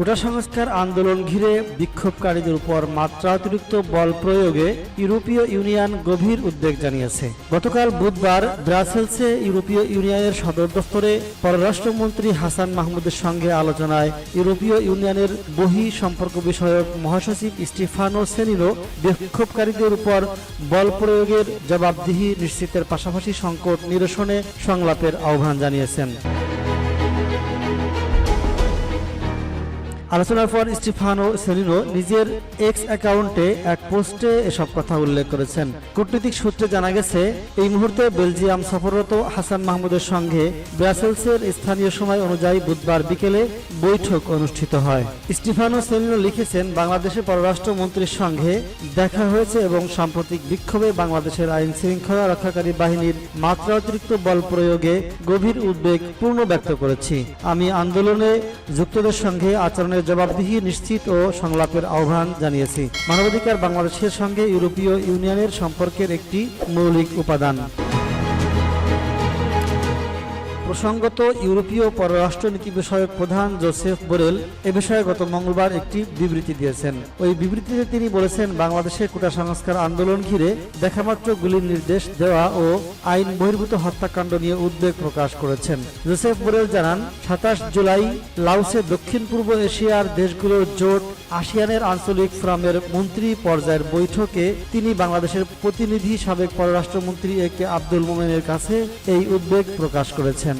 কোটা সংস্কার আন্দোলন ঘিরে বিক্ষোভকারীদের উপর মাত্রাতিরিক্ত বল প্রয়োগে ইউরোপীয় ইউনিয়ন গভীর উদ্বেগ জানিয়েছে। গতকাল বুধবার ব্রাসেলসে ইউরোপীয় ইউনিয়নের সদর দফতরে পররাষ্ট্রমন্ত্রী হাসান মাহমুদের সঙ্গে আলোচনায় ইউরোপীয় ইউনিয়নের বহিঃ সম্পর্ক বিষয়ক মহাসচিব স্টিফানো সেনিনো বিক্ষোভকারীদের উপর বল প্রয়োগের জবাবদিহি নিশ্চিতের পাশাপাশি সংকট নিরসনে সংলাপের আহ্বান জানিয়েছেন। আলোচনার পর স্টিফানো সেনিনো নিজের এক্স অ্যাকাউন্টে এক পোস্টে এসব কথা উল্লেখ করেছেন। কূটনৈতিক সূত্রে জানা গেছে, এই মুহূর্তে বেলজিয়াম সফররত হাসান মাহমুদের সঙ্গে ব্রাসেলসের স্থানীয় সময় অনুযায়ী বুধবার বিকেলে বৈঠক অনুষ্ঠিত হয়। স্টিফানো সেনিনো লিখেছেন, বাংলাদেশের পররাষ্ট্রমন্ত্রীর সঙ্গে দেখা হয়েছে এবং সাম্প্রতিক বিক্ষোভে বাংলাদেশের আইন শৃঙ্খলা রক্ষাকারী বাহিনীর মাত্রাতিরিক্ত বল প্রয়োগে গভীর উদ্বেগ পূর্ণ ব্যক্ত করেছি। আমি আন্দোলনে যুক্তদের সঙ্গে আচরণের জবাবদিহি নিশ্চিত ও সংলাপের আহ্বান জানিয়েছি। মানবাধিকার বাংলাদেশের সঙ্গে ইউরোপীয় ইউনিয়নের সম্পর্কের একটি মৌলিক উপাদান। প্রসঙ্গত, ইউরোপীয় পররাষ্ট্রনীতি বিষয়ক প্রধান জোসেফ বোরেল এ বিষয়ে গত মঙ্গলবার একটি বিবৃতি দিয়েছেন। ওই বিবৃতিতে তিনি বলেছেন, বাংলাদেশের কোটা সংস্কার আন্দোলন ঘিরে দেখামাত্র গুলির নির্দেশ দেওয়া ও আইন বহির্ভূত হত্যাকাণ্ড নিয়ে উদ্বেগ প্রকাশ করেছেন। জোসেফ বোরেল জানান, ২৭ জুলাই লাওসে দক্ষিণ পূর্ব এশিয়ার দেশগুলোর জোট আসিয়ানের আঞ্চলিক ফোরামের মন্ত্রী পর্যায়ের বৈঠকে তিনি বাংলাদেশের প্রতিনিধি সাবেক পররাষ্ট্রমন্ত্রী এ কে আব্দুল মোমেনের কাছে এই উদ্বেগ প্রকাশ করেছেন।